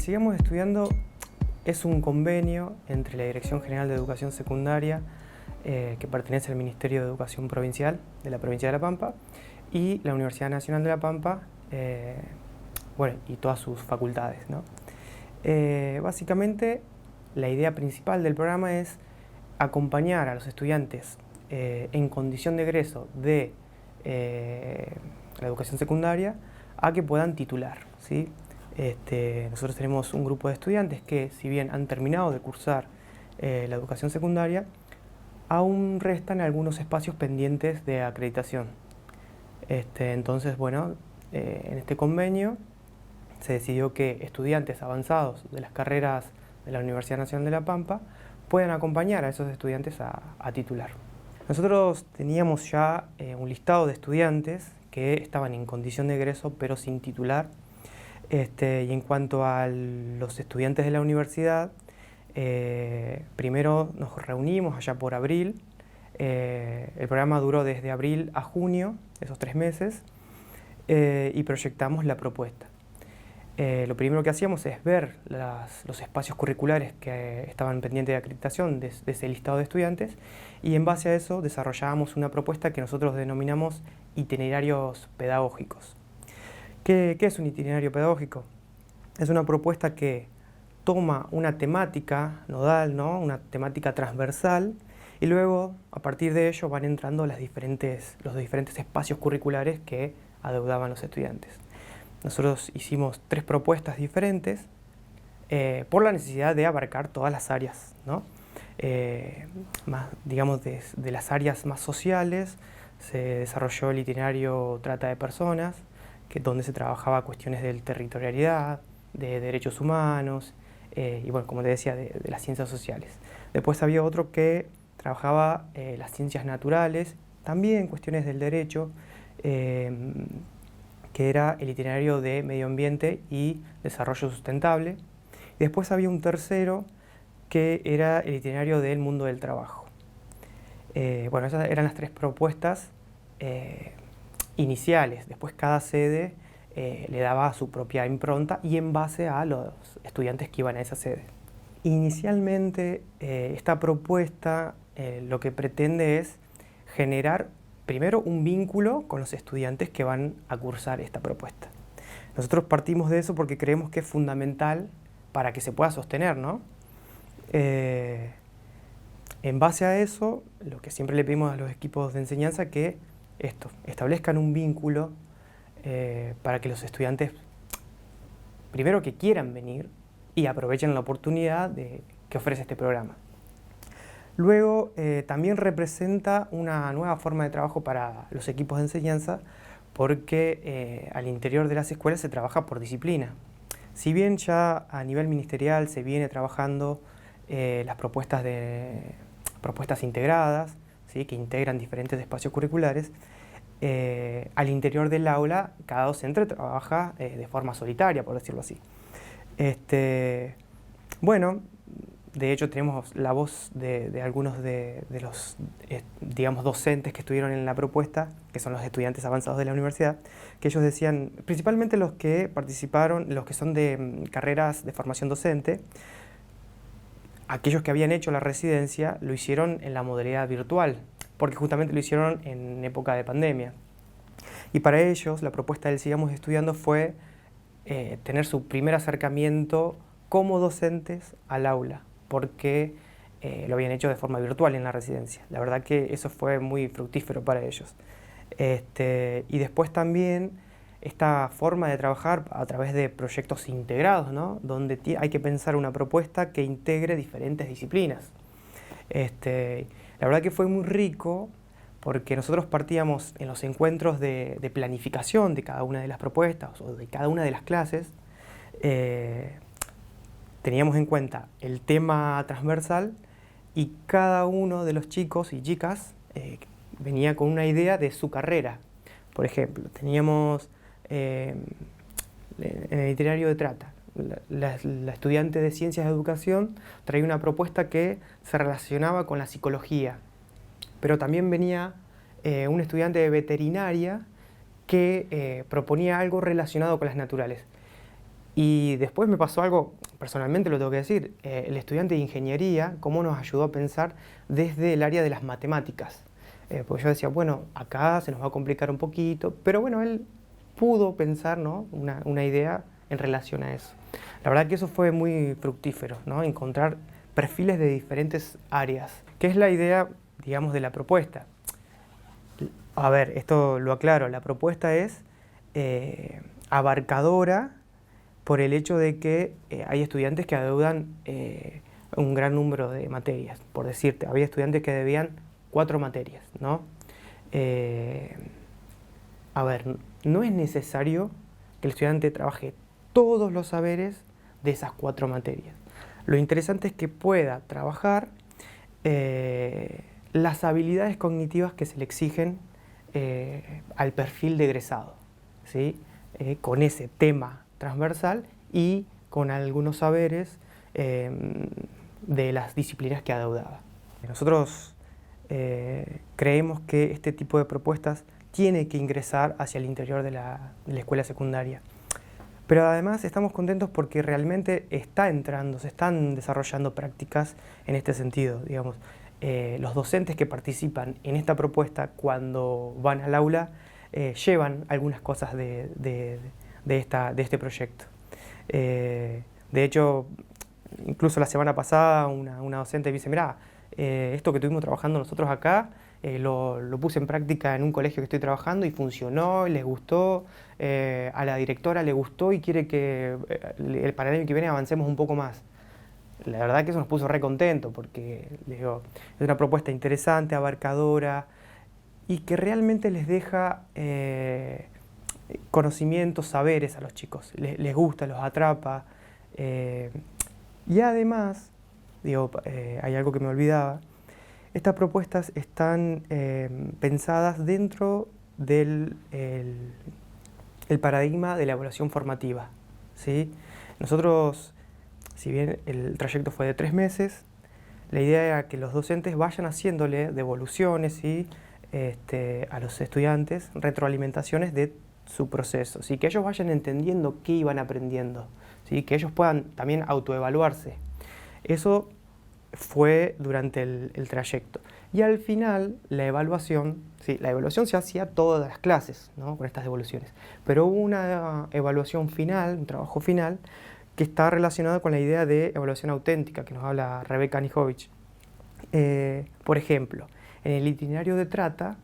Sigamos Estudiando es un convenio entre la Dirección General de Educación Secundaria, que pertenece al Ministerio de Educación Provincial de la Provincia de La Pampa, y la Universidad Nacional de La Pampa, y todas sus facultades, ¿no? Básicamente, la idea principal del programa es acompañar a los estudiantes en condición de egreso de la educación secundaria a que puedan titular, ¿sí? Nosotros tenemos un grupo de estudiantes que, si bien han terminado de cursar la educación secundaria, aún restan algunos espacios pendientes de acreditación. Entonces, en este convenio se decidió que estudiantes avanzados de las carreras de la Universidad Nacional de La Pampa puedan acompañar a esos estudiantes a titular. Nosotros teníamos ya un listado de estudiantes que estaban en condición de egreso pero sin titular. Y en cuanto a los estudiantes de la universidad, primero nos reunimos allá por abril. El programa duró desde abril a junio, esos 3 meses, y proyectamos la propuesta. Lo primero que hacíamos es ver los espacios curriculares que estaban pendientes de acreditación de ese listado de estudiantes, y en base a eso desarrollábamos una propuesta que nosotros denominamos itinerarios pedagógicos. ¿Qué es un itinerario pedagógico? Es una propuesta que toma una temática nodal, ¿no? Una temática transversal, y luego, a partir de ello, van entrando los diferentes espacios curriculares que adeudaban los estudiantes. Nosotros hicimos 3 propuestas diferentes por la necesidad de abarcar todas las áreas, ¿no? De las áreas más sociales, se desarrolló el itinerario trata de personas, donde se trabajaba cuestiones de territorialidad, de derechos humanos, como te decía, de las ciencias sociales. Después había otro que trabajaba las ciencias naturales, también cuestiones del derecho, que era el itinerario de medio ambiente y desarrollo sustentable. Y después había un tercero que era el itinerario del mundo del trabajo. Esas eran las 3 propuestas iniciales. Después cada sede le daba su propia impronta y en base a los estudiantes que iban a esa sede. Inicialmente esta propuesta lo que pretende es generar primero un vínculo con los estudiantes que van a cursar esta propuesta. Nosotros partimos de eso porque creemos que es fundamental para que se pueda sostener, ¿no? En base a eso, lo que siempre le pedimos a los equipos de enseñanza que establezcan un vínculo para que los estudiantes, primero que quieran venir y aprovechen la oportunidad que ofrece este programa. Luego, también representa una nueva forma de trabajo para los equipos de enseñanza porque al interior de las escuelas se trabaja por disciplina. Si bien ya a nivel ministerial se viene trabajando las propuestas integradas, ¿sí?, que integran diferentes espacios curriculares, al interior del aula cada docente trabaja de forma solitaria, por decirlo así. De hecho tenemos la voz de algunos de los docentes que estuvieron en la propuesta, que son los estudiantes avanzados de la universidad, que ellos decían, principalmente los que participaron, los que son de carreras de formación docente, aquellos que habían hecho la residencia lo hicieron en la modalidad virtual, porque justamente lo hicieron en época de pandemia. Y para ellos la propuesta del Sigamos Estudiando fue tener su primer acercamiento como docentes al aula, porque lo habían hecho de forma virtual en la residencia. La verdad que eso fue muy fructífero para ellos. Y después también esta forma de trabajar a través de proyectos integrados, ¿no?, donde hay que pensar una propuesta que integre diferentes disciplinas. La verdad que fue muy rico porque nosotros partíamos en los encuentros de planificación de cada una de las propuestas o de cada una de las clases. Teníamos en cuenta el tema transversal y cada uno de los chicos y chicas venía con una idea de su carrera. Por ejemplo, teníamos en el itinerario de trata, la estudiante de Ciencias de Educación traía una propuesta que se relacionaba con la psicología, pero también venía un estudiante de veterinaria que proponía algo relacionado con las naturales. Y después me pasó algo, personalmente lo tengo que decir, el estudiante de ingeniería, cómo nos ayudó a pensar desde el área de las matemáticas. Porque yo decía, bueno, acá se nos va a complicar un poquito, pero bueno, él pudo pensar, ¿no?, una idea en relación a eso. La verdad que eso fue muy fructífero, ¿no?, encontrar perfiles de diferentes áreas. ¿Qué es la idea, digamos, de la propuesta? A ver, esto lo aclaro, la propuesta es abarcadora por el hecho de que hay estudiantes que adeudan un gran número de materias. Por decirte, había estudiantes que debían 4 materias, ¿no? A ver, no es necesario que el estudiante trabaje todos los saberes de esas 4 materias. Lo interesante es que pueda trabajar las habilidades cognitivas que se le exigen al perfil de egresado, ¿sí? Con ese tema transversal y con algunos saberes de las disciplinas que adeudaba. Nosotros creemos que este tipo de propuestas tiene que ingresar hacia el interior de la escuela secundaria. Pero además estamos contentos porque realmente está entrando, se están desarrollando prácticas en este sentido, digamos. Los docentes que participan en esta propuesta cuando van al aula llevan algunas cosas de este proyecto. De hecho, incluso la semana pasada una docente me dice, mirá, esto que estuvimos trabajando nosotros acá, lo puse en práctica en un colegio que estoy trabajando y funcionó, les gustó, a la directora le gustó y quiere que para el año que viene avancemos un poco más. La verdad que eso nos puso re contento porque les digo, es una propuesta interesante, abarcadora y que realmente les deja conocimientos, saberes a los chicos. Les gusta, los atrapa. Y además, digo, hay algo que me olvidaba, estas propuestas están pensadas dentro del el paradigma de la evaluación formativa, ¿sí? Nosotros, si bien el trayecto fue de 3 meses, la idea era que los docentes vayan haciéndole devoluciones, ¿sí?, a los estudiantes, retroalimentaciones de su proceso, ¿sí?, que ellos vayan entendiendo qué iban aprendiendo, ¿sí?, que ellos puedan también autoevaluarse. Eso fue durante el trayecto. Y al final, la evaluación, sí, la evaluación se hacía todas las clases, ¿no?, con estas devoluciones. Pero hubo una evaluación final, un trabajo final, que está relacionado con la idea de evaluación auténtica, que nos habla Rebeca Anijovic. Por ejemplo, en el itinerario de trata,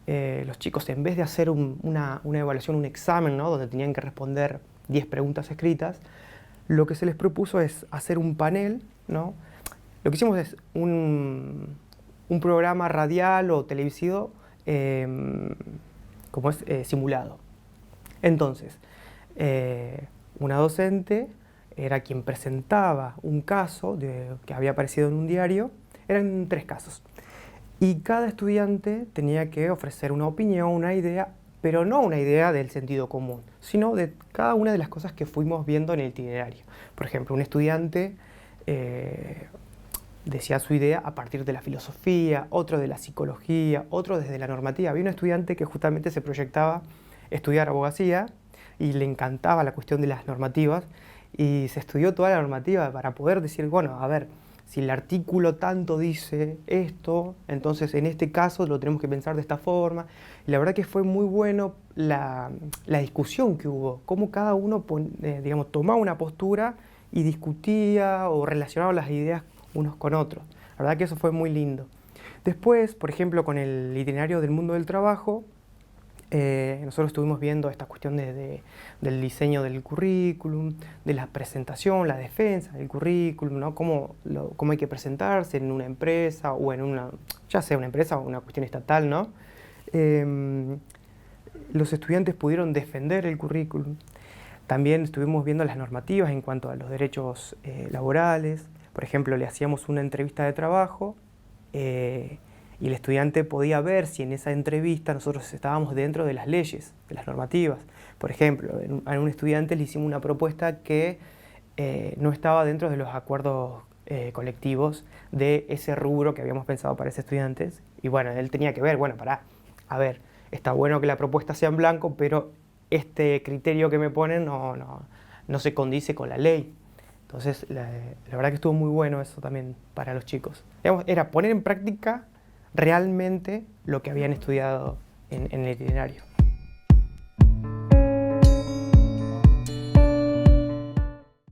los chicos, en vez de hacer una evaluación, un examen, ¿no?, donde tenían que responder 10 preguntas escritas, lo que se les propuso es hacer un panel, ¿no? Lo que hicimos es un programa radial o televisivo como es simulado. Entonces, una docente era quien presentaba un caso que había aparecido en un diario. Eran 3 casos. Y cada estudiante tenía que ofrecer una opinión, una idea, pero no una idea del sentido común, sino de cada una de las cosas que fuimos viendo en el itinerario. Por ejemplo, un estudiante decía su idea a partir de la filosofía, otro de la psicología, otro desde la normativa. Había un estudiante que justamente se proyectaba estudiar abogacía y le encantaba la cuestión de las normativas y se estudió toda la normativa para poder decir, bueno, a ver, si el artículo tanto dice esto, entonces en este caso lo tenemos que pensar de esta forma. Y la verdad que fue muy bueno la discusión que hubo, cómo cada uno digamos, tomaba una postura y discutía o relacionaba las ideas unos con otros. La verdad que eso fue muy lindo. Después, por ejemplo, con el itinerario del mundo del trabajo, nosotros estuvimos viendo esta cuestión del diseño del currículum, de la presentación, la defensa del currículum, ¿no?, cómo hay que presentarse en una empresa o en una, ya sea una empresa o una cuestión estatal, ¿no? Los estudiantes pudieron defender el currículum. También estuvimos viendo las normativas en cuanto a los derechos laborales. Por ejemplo, le hacíamos una entrevista de trabajo y el estudiante podía ver si en esa entrevista nosotros estábamos dentro de las leyes, de las normativas. Por ejemplo, a un estudiante le hicimos una propuesta que no estaba dentro de los acuerdos colectivos de ese rubro que habíamos pensado para ese estudiante. Y bueno, él tenía que ver, bueno, a ver, está bueno que la propuesta sea en blanco, pero este criterio que me ponen no se condice con la ley. Entonces, la verdad que estuvo muy bueno eso también para los chicos. Digamos, era poner en práctica realmente lo que habían estudiado en el itinerario.